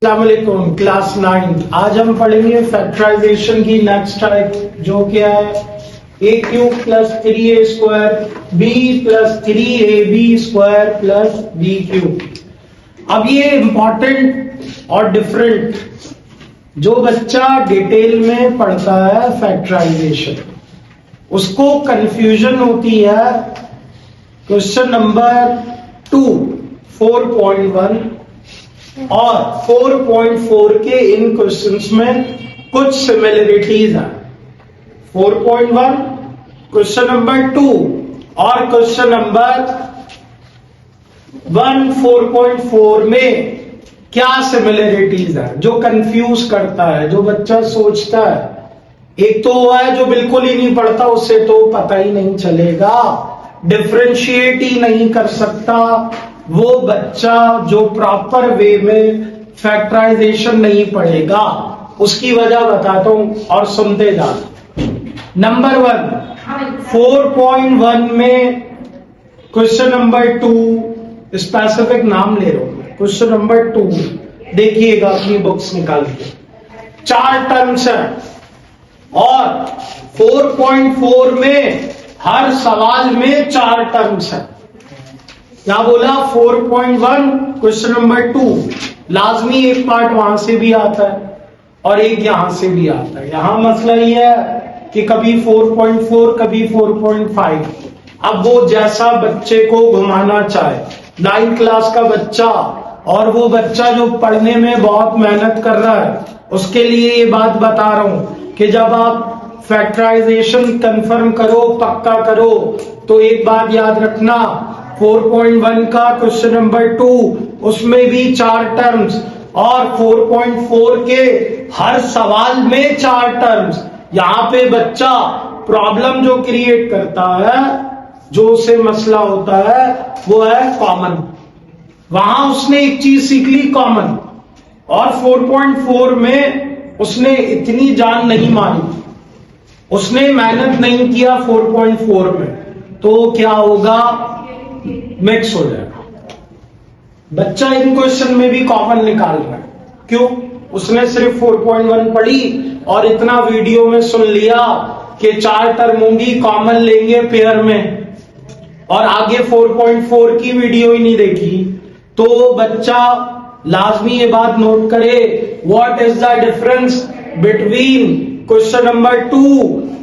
अस्सलामुअलैकुम क्लास 9। आज हम पढ़ेंगे फैक्टराइजेशन की नेक्स्ट टाइप, जो क्या है a cube plus 3a square b plus 3ab square plus b cube. अब ये इंपॉर्टेंट और डिफरेंट, जो बच्चा डिटेल में पढ़ता है फैक्टराइजेशन उसको कंफ्यूजन होती है। क्वेश्चन नंबर 2 4.1 और 4.4 के इन क्वेश्चंस में कुछ सिमिलरिटीज हैं। 4.1 क्वेश्चन नंबर 2 और क्वेश्चन नंबर 1 4.4 में क्या सिमिलरिटीज है जो कंफ्यूज करता है, जो बच्चा सोचता है। एक तो वो है जो बिल्कुल ही नहीं पढ़ता, उससे तो पता ही नहीं चलेगा, डिफरेंशिएट ही नहीं कर सकता वो बच्चा जो प्रॉपर वे में फैक्टराइजेशन नहीं पढ़ेगा। उसकी वजह बताता हूं और सुनते जाना। नंबर 1 4.1 में क्वेश्चन नंबर 2, स्पेसिफिक नाम ले रहा हूं। क्वेश्चन नंबर 2 देखिएगा अपनी बुक्स निकाल के, 4 टर्म्स है और 4.4 में हर सवाल में 4 टर्म्स है। क्या बोला? 4.1 क्वेश्चन नंबर 2 लाजमी एक पार्ट वहां से भी आता है और एक यहां से भी आता है। यहां मसला ये है कि कभी 4.4 कभी 4.5। अब वो जैसा बच्चे को घुमाना चाहे, 9th क्लास का बच्चा और वो बच्चा जो पढ़ने में बहुत मेहनत कर रहा है, उसके लिए ये बात बता रहा हूं कि जब आप फैक्टराइजेशन कंफर्म करो, पक्का करो, तो एक बात याद रखना, 4.1 का क्वेश्चन नंबर 2 उसमें भी 4 टर्म्स और 4.4 के हर सवाल में 4 टर्म्स। यहां पे बच्चा प्रॉब्लम जो क्रिएट करता है, जो उसे मसला होता है, वो है कॉमन। वहां उसने एक चीज सीख ली कॉमन, और 4.4 में उसने इतनी जान नहीं मारी, उसने मेहनत नहीं किया 4.4 में, तो क्या होगा? मिक्स हो जाएगा। बच्चा इन क्वेश्चन में भी कॉमन निकाल रहा है। क्यों? उसने सिर्फ 4.1 पढ़ी और इतना वीडियो में सुन लिया कि 4 टर्म होंगी, कॉमन लेंगे पेयर में, और आगे 4.4 की वीडियो ही नहीं देखी। तो बच्चा लाजमी ये बात नोट करे, what is the difference between question number 2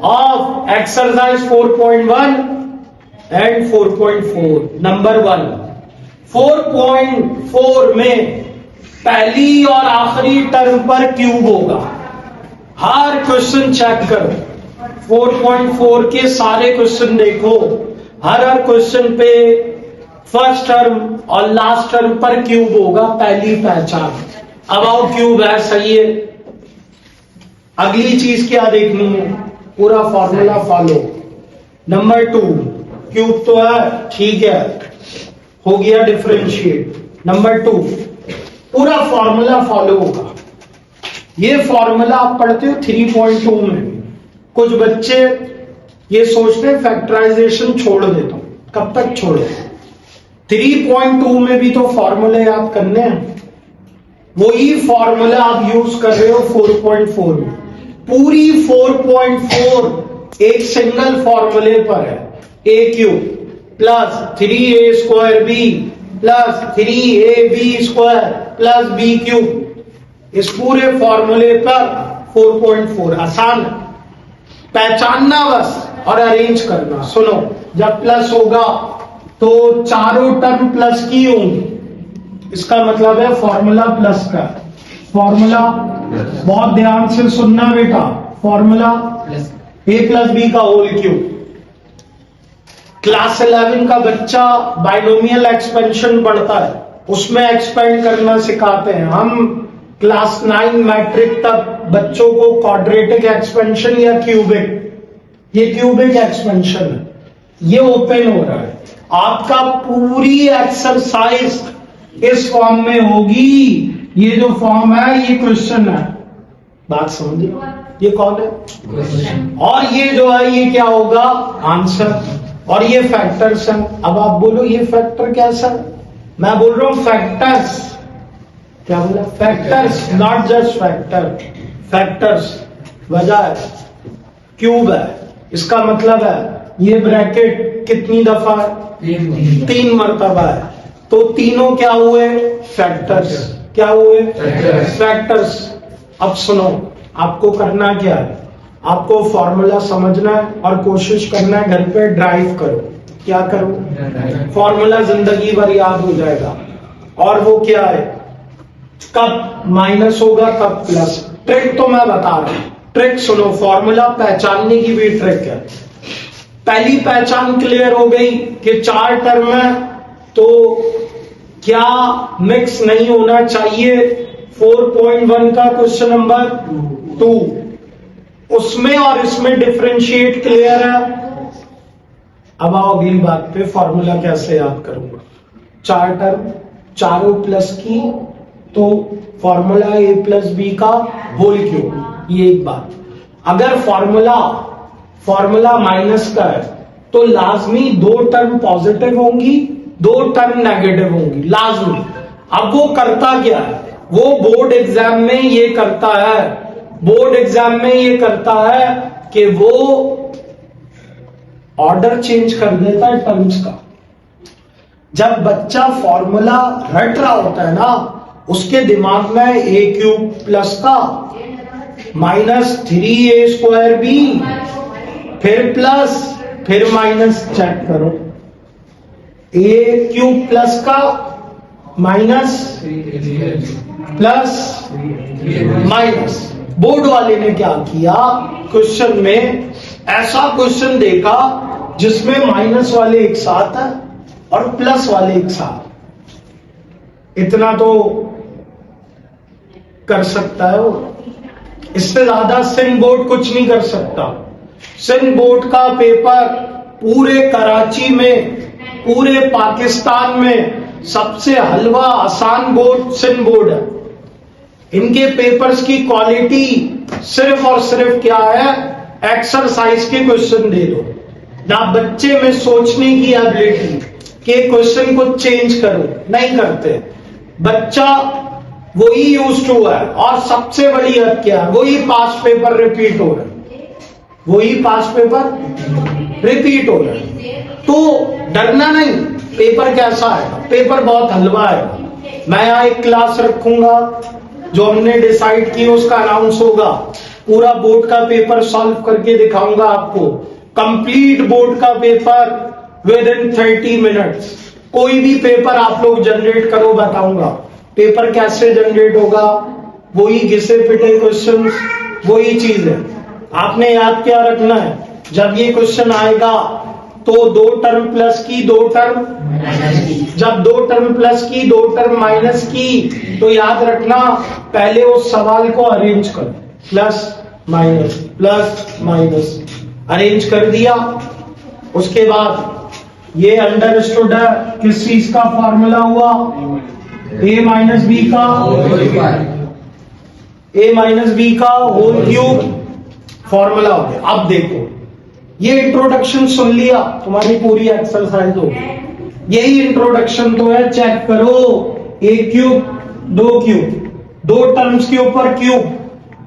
of exercise 4.1 and 4.4। Number 1 4.4 में पहली और आखिरी टर्म पर क्यूब होगा। हर क्वेश्चन चेक करो, 4.4 के सारे क्वेश्चन देखो, हर क्वेश्चन पे फर्स्ट टर्म और लास्ट टर्म पर क्यूब होगा। पहली पहचान अबाउट क्यूब है, सही है। अगली चीज क्या देखनी है? पूरा फॉर्मूला फॉलो। नंबर 2 क्यूब तो है, ठीक है, हो गया डिफरेंशिएट। नंबर 2 पूरा फॉर्मूला फॉलो होगा। ये फॉर्मूला आप पढ़ते हो 3.2 में। कुछ बच्चे ये सोचते हैं फैक्टराइजेशन छोड़ देता हूं, कब तक छोड़े? 3.2 में भी तो फॉर्मूले याद करने हैं, वही फॉर्मूला आप यूज कर रहे हो 4.4 में। पूरी 4.4 एक सिंगल फॉर्मूले पर है, a cube plus 3a square b plus 3ab square plus b cube. इस पूरे फॉर्मूले पर 4.4 आसान है, पहचानना बस और अरेंज करना। सुनो, जब प्लस होगा तो चारों टर्म प्लस की होंगी, इसका मतलब है फॉर्मूला प्लस का। फॉर्मूला बहुत ध्यान से सुनना बेटा, फॉर्मूला a प्लस बी का होल क्यूब। क्लास 11 का बच्चा बाइनोमियल एक्सपेंशन पढ़ता है, उसमें एक्सपेंड करना सिखाते हैं हम। क्लास 9 मैट्रिक तक बच्चों को क्वाड्रेटिक एक्सपेंशन या क्यूबिक, ये क्यूबिक एक्सपेंशन है, ये ओपन हो रहा है। आपका पूरी एक्सरसाइज इस फॉर्म में होगी। ये जो फॉर्म है ये क्वेश्चन है, बात समझिए, ये कौन है और ये जो है ये क्या होगा? आंसर। और ये फैक्टर्स हैं। अब आप बोलो ये फैक्टर कैसा? मैं बोल रहा हूं फैक्टर्स, क्या बोला? Factors, not just factor, factors. वजह है क्यूब है, इसका मतलब है ये ब्रैकेट कितनी दफा है? 3 मरतबा है, तो तीनों क्या हुए? फैक्टर्स। क्या हुए? फैक्टर्स। अब सुनो, आपको करना क्या है? आपको फॉर्मूला समझना है और कोशिश करना है घर पे ड्राइव करो। क्या करो? फॉर्मूला जिंदगी भर याद हो जाएगा। और वो क्या है? कब माइनस होगा कब प्लस। ट्रिक तो मैं बता रहा हूं, ट्रिक सुनो। फॉर्मूला पहचानने की भी ट्रिक है। पहली पहचान क्लियर हो गई कि 4 टर्म है, तो क्या मिक्स नहीं होना चाहिए? 4.1 का क्वेश्चन नंबर 2, उसमें और इसमें डिफरेंशिएट क्लियर है। अब आओ अगली बात पे, फॉर्मूला कैसे याद करूंगा? 4 टर्म, चारों प्लस की, तो फॉर्मूला a प्लस बी का होल क्यूब। ये एक बात। अगर फॉर्मूला माइनस का है तो लाजमी 2 टर्म पॉजिटिव होंगी, 2 टर्म नेगेटिव होंगी, लाजमी। अब वो करता क्या है? वो बोर्ड एग्जाम में ये करता है, बोर्ड एग्जाम में ये करता है कि वो ऑर्डर चेंज कर देता है टर्म्स का। जब बच्चा फॉर्मूला रट रहा होता है ना, उसके दिमाग में ए क्यूब प्लस का माइनस 3a स्क्वायर बी, फिर प्लस, फिर माइनस, चेक करो, ए क्यूब प्लस का माइनस प्लस माइनस। बोर्ड वाले ने क्या किया? क्वेश्चन में ऐसा क्वेश्चन देखा जिसमें माइनस वाले एक साथ है और प्लस वाले एक साथ। इतना तो कर सकता है वो, इससे ज्यादा सिंध बोर्ड कुछ नहीं कर सकता। सिंध बोर्ड का पेपर पूरे कराची में, पूरे पाकिस्तान में सबसे हलवा आसान बोर्ड सिंध बोर्ड है। इनके पेपर्स की क्वालिटी सिर्फ और सिर्फ क्या है? एक्सरसाइज के क्वेश्चन दे दो, ना बच्चे में सोचने की एबिलिटी के क्वेश्चन को चेंज करो, नहीं करते। बच्चा वही यूज टू है, और सबसे बड़ी हद क्या है? वही पास पेपर रिपीट हो रहा है, वही पास पेपर रिपीट हो रहा है। तो डरना नहीं। पेपर कैसा है? पेपर बहुत हलवा है। मैं यहाँ एक क्लास रखूंगा, जो हमने डिसाइड की उसका अनाउंस होगा। पूरा बोर्ड का पेपर सॉल्व करके दिखाऊंगा आपको, कंप्लीट बोर्ड का पेपर विद इन 30 मिनट्स। कोई भी पेपर आप लोग जनरेट करो, बताऊंगा पेपर कैसे जनरेट होगा। वही घिसे पिटे क्वेश्चन, वही चीज है। आपने याद क्या रखना है? जब ये क्वेश्चन आएगा तो 2 टर्म प्लस की, 2 टर्म, जब 2 टर्म प्लस की, 2 टर्म माइनस की, तो याद रखना पहले उस सवाल को अरेंज कर, प्लस माइनस अरेंज कर दिया। उसके बाद ये अंडरस्टूड है किस चीज का फॉर्मूला हुआ? a माइनस बी का, a माइनस बी का होल क्यूब फॉर्मूला हो गया। अब देखो, ये इंट्रोडक्शन सुन लिया, तुम्हारी पूरी एक्सरसाइज हो गई। यही इंट्रोडक्शन तो है, चेक करो। a क्यूब, 2 क्यूब, 2 टर्म्स के ऊपर क्यूब,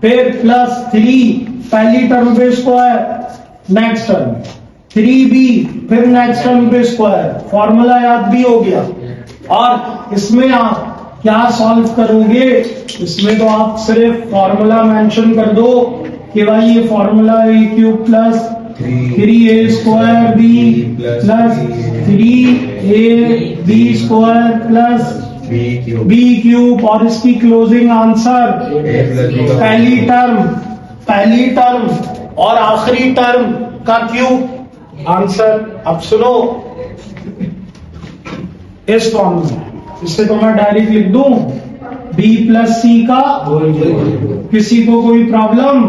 फिर प्लस 3, पहली टर्म पे स्क्वायर, नेक्स्ट टर्म 3b, फिर नेक्स्ट टर्म पे स्क्वायर। फॉर्मूला याद भी हो गया। और इसमें आप क्या सॉल्व करोगे? इसमें तो आप सिर्फ फॉर्मूला मेंशन कर दो कि भाई ये formula a cube plus 3a square B plus 3ab square plus B cube, और इसकी क्लोजिंग आंसर पहली टर्म और आखिरी टर्म का क्यूब आंसर। अब सुनो, इस फॉर्म में इससे तो मैं डायरेक्ट लिख दूं b प्लस सी का, किसी को कोई प्रॉब्लम?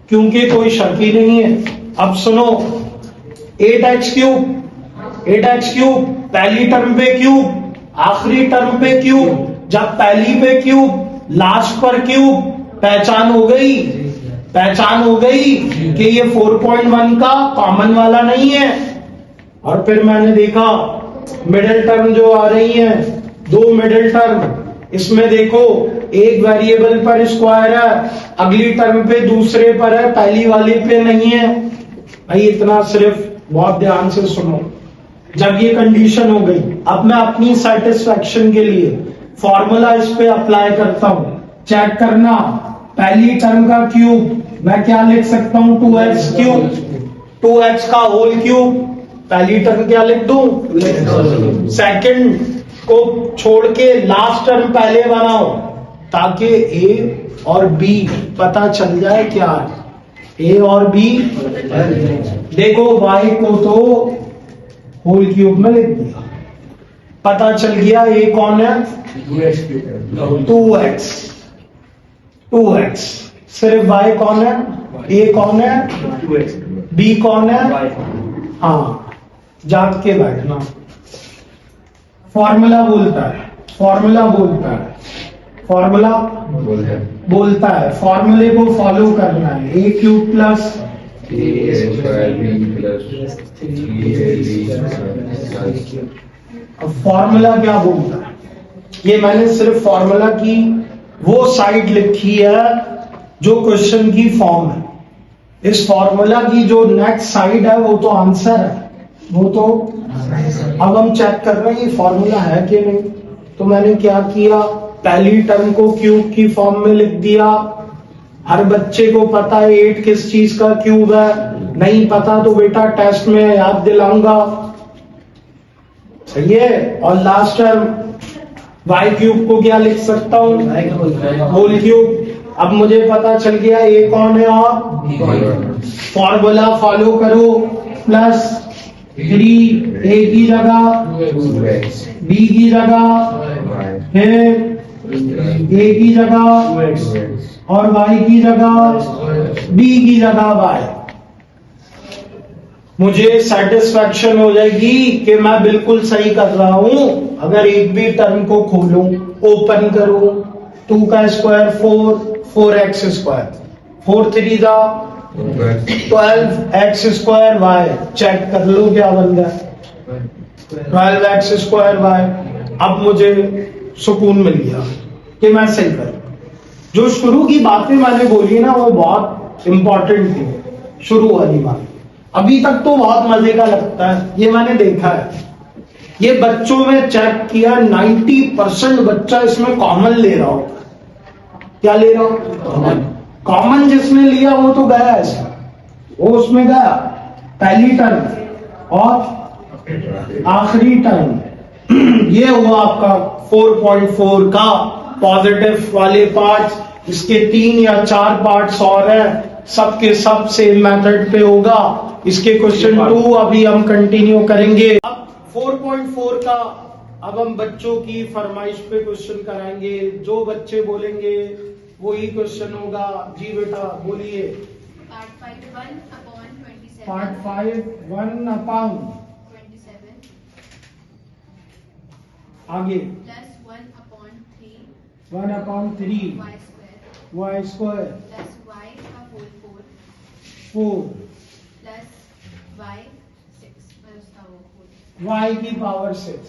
क्योंकि कोई शक ही नहीं है। अब सुनो, 8x क्यूब, पहली टर्म पे क्यूब, आखिरी टर्म पे क्यूब। जब पहली पे क्यूब, लास्ट पर क्यूब, पहचान हो गई कि ये 4.1 का कॉमन वाला नहीं है। और फिर मैंने देखा मिडिल टर्म जो आ रही है, 2 मिडिल टर्म, इसमें देखो एक वेरिएबल पर स्क्वायर है, अगली टर्म पे दूसरे पर है, पहली वाली पे नहीं है। भाई इतना सिर्फ बहुत ध्यान से सुनो। जब ये कंडीशन हो गई, अब मैं अपनी सेटिस्फैक्शन के लिए फॉर्मूला इस पे अप्लाई करता हूं। चेक करना, पहली टर्म का क्यूब मैं क्या लिख सकता हूं, 2x क्यूब, 2x का होल क्यूब। पहली टर्म क्या लिख दूं, सेकंड को छोड़ के लास्ट टर्म पहले बनाओ, ताकि ए और बी पता चल जाए क्या है। ए और बी देखो, y को तो होल क्यूब में लिख दिया, पता चल गया ए कौन है, 2x। सिर्फ y कौन है, ए कौन है, बी कौन है। हाँ, जाग के बैठना। फॉर्मूला बोलता है, फॉर्मूला बोलता है, फॉर्मूला बोलता है, फॉर्मूले को फॉलो करना है। ए क्यूब प्लस अब फॉर्मूला क्या बोलता है, ये मैंने सिर्फ फॉर्मूला की वो साइड लिखी है जो क्वेश्चन की फॉर्म है। इस फॉर्मूला की जो नेक्स्ट साइड है वो तो आंसर है, वो तो अब हम चेक कर रहे हैं ये फॉर्मूला है कि नहीं। तो मैंने क्या किया, पहली टर्म को क्यूब की फॉर्म में लिख दिया। हर बच्चे को पता है 8 किस चीज का क्यूब है, नहीं पता तो बेटा टेस्ट में याद दिलाऊंगा, सही है। और लास्ट टर्म वाई क्यूब को क्या लिख सकता हूं, होल क्यूब। अब मुझे पता चल गया ए कौन है, और फॉर्मूला फॉलो करो, प्लस 3 ए की जगह, बी की जगह, फिर ए की जगह और वाई की जगह, बी की जगह वाई। मुझे सेटिस्फैक्शन हो जाएगी कि मैं बिल्कुल सही कर रहा हूं अगर एक भी टर्म को खोलूं, ओपन करूं। 2 का स्क्वायर 4, 4x स्क्वायर, 4 3 जा 12x स्क्वायर वाई। चेक कर लो क्या बन गया, 12x स्क्वायर वाई। अब मुझे सुकून मिल गया कि मैं सही कर। जो शुरू की बातें मैंने बोली ना वो बहुत इंपॉर्टेंट थी, शुरू वाली बात। अभी तक तो बहुत मजे का लगता है, ये मैंने देखा है। ये बच्चों में चेक किया 90% बच्चा इसमें कॉमन ले रहा होता है। क्या ले रहा हो, कॉमन जिसने लिया वो तो गया ऐसा, वो उसमें गया पहली टर्म और आखिरी टर्म। ये हुआ आपका 4.4 का पॉजिटिव वाले पार्ट। इसके 3 या 4 पार्ट्स और है, सबके सब सेम मेथड पे होगा। इसके क्वेश्चन 2 अभी हम कंटिन्यू करेंगे। अब 4.4 का अब हम बच्चों की फरमाइश पे क्वेश्चन कराएंगे। जो बच्चे बोलेंगे वही क्वेश्चन होगा। जी बेटा बोलिए। पार्ट 5 1/27 पार्ट 5 1/27 आगे plus 1/3 1/3 y square plus y का होल 4 प्लस y 6 उसका वो होल। y की पावर 6।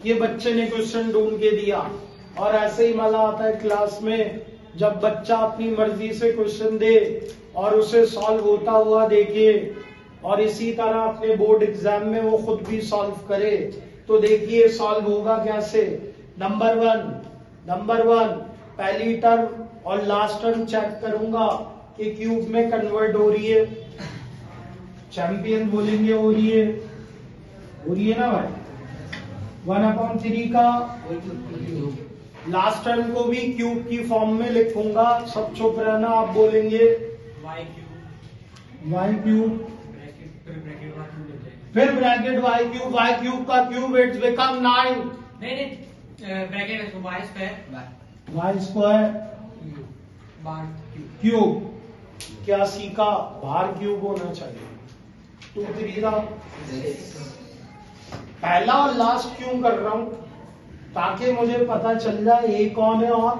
ये बच्चे ने क्वेश्चन ढूंढ के दिया। और ऐसे ही मजा आता है क्लास में जब बच्चा अपनी मर्जी से क्वेश्चन दे और उसे सॉल्व होता हुआ देखे, और इसी तरह अपने बोर्ड एग्जाम में वो खुद भी सॉल्व करे। तो देखिए सॉल्व होगा कैसे। नंबर वन पहली टर्म और लास्ट टर्म चेक करूंगा कि क्यूब में कन्वर्ट हो रही है। चैंपियन बोलेंगे हो रही है ना भाई। 1/3 का लास्ट टर्म को भी क्यूब की फॉर्म में लिखूंगा। सब चुप रहना, आप बोलेंगे y क्यूब फिर ब्रैकेट y क्यूब का क्यूब इट्स बिकम 9। नहीं ब्रैकेट है y स्क्वायर क्यूब। क्या सीखा, बाहर क्यूब होना चाहिए। 2 3 का पहला और लास्ट क्यों कर रहा हूं, ताकि मुझे पता चल जाए ए कौन है और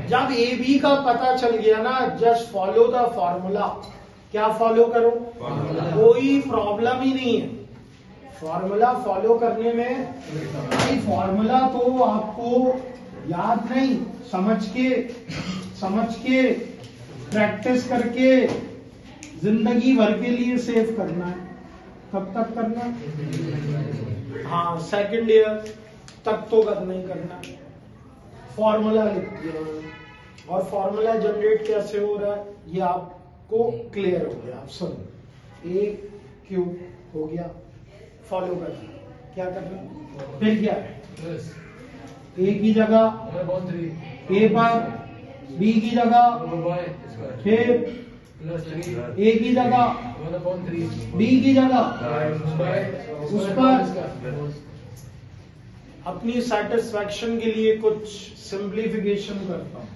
जब ए बी का पता चल गया ना, जस्ट फॉलो द फॉर्मूला। क्या फॉलो करो, कोई प्रॉब्लम ही नहीं है फॉर्मूला फॉलो करने में। फॉर्मूला तो आपको याद नहीं, समझ के प्रैक्टिस करके जिंदगी भर के लिए सेव करना है। कब तक करना है? हाँ, सेकंड ईयर तक तो करना ही करना है। फॉर्मूला लिख दिया और फॉर्मूला जनरेट कैसे हो रहा है ये आपको क्लियर हो गया। आप सुनो, ए क्यूब हो गया, फॉलो करना क्या करना, फिर क्या है, ए की जगह ए पर, बी की जगह फिर ए की जगह, बी की जगह उस पर। अपनी सेटिस्फैक्शन के लिए कुछ सिंप्लीफिकेशन करता हूं।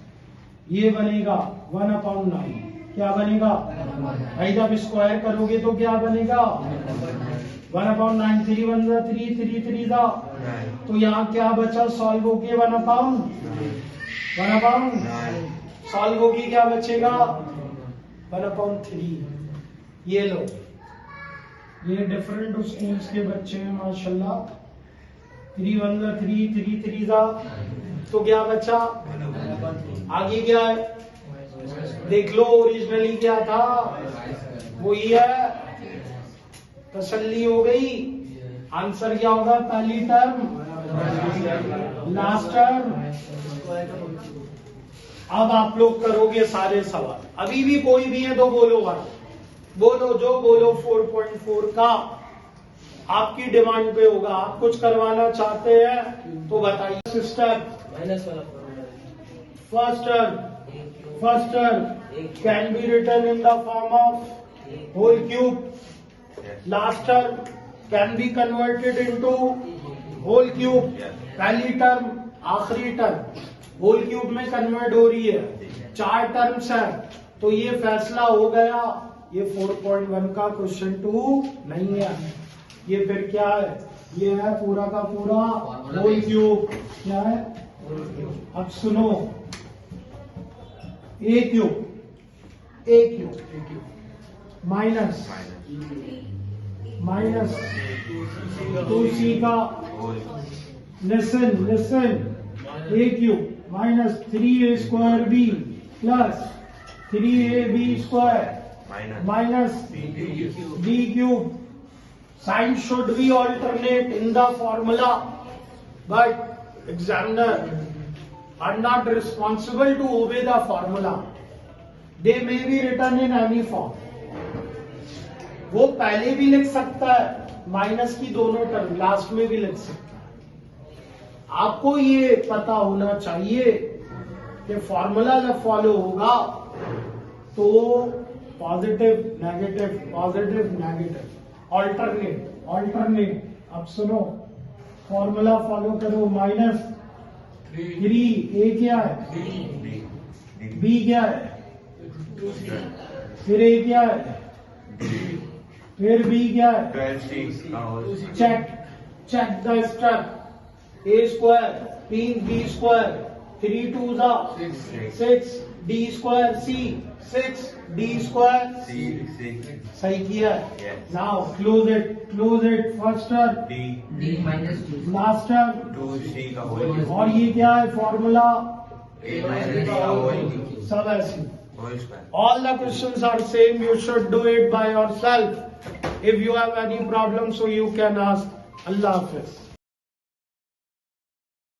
ये बनेगा 1/9। क्या बनेगा भाई? जब स्क्वायर करोगे तो क्या बनेगा 1/9। 3 1 3, 3 3 दा, तो यहाँ क्या बचा सॉल्व होके 1/9 सॉल्व होके क्या बचेगा 1/3। ये लो, ये डिफरेंट स्कूल्स के बच्चे हैं माशाल्लाह। 3 1 3, 3 3 दा, तो क्या बचा, आगे क्या है देख लो, ओरिजिनली क्या था वही है, तसल्ली हो गई। आंसर क्या होगा, पहली टर्म लास्ट टर्म। अब आप लोग करोगे सारे सवाल, अभी भी कोई भी है तो बोलो भाई, बोलो जो बोलो। 4.4 का आपकी डिमांड पे होगा। आप कुछ करवाना चाहते हैं तो बताइए। Sister first term can be written in the form of whole cube. Last term can be converted into whole cube. पहली टर्म आखिरी टर्म होल क्यूब में कन्वर्ट हो रही है। 4 टर्म्स है, तो ये फैसला हो गया, ये 4.1 का क्वेश्चन 2 नहीं है। ये फिर क्या है, ये है पूरा का पूरा होल क्यूब। क्या है, अब सुनो, ए क्यूब माइनस 2c का, listen, A cube minus 3a² b plus 3ab² minus b cube. Sign should be alternate in the formula, but examiner are not responsible to obey the formula. They may be written in any form. वो पहले भी लिख सकता है, minus की दोनों term last में भी लिख सकता है। आपको ये पता होना चाहिए कि फॉर्मूला जब फॉलो होगा तो पॉजिटिव नेगेटिव ऑल्टरनेट। अब सुनो, फॉर्मूला फॉलो करो। -3, ए क्या है, बी क्या है, फिर ए क्या है, फिर बी क्या है, check the step. a², 3b², 3 2 6, d² c, 6 d² सही किया। Now close it. First term d minus 2 last term 2c का होल और ये क्या है फॉर्मूला, a minus का होल सब ऐसे। Square. All the questions are same. You should do it by yourself. If you have any problem, so you can ask. Allah Hafiz.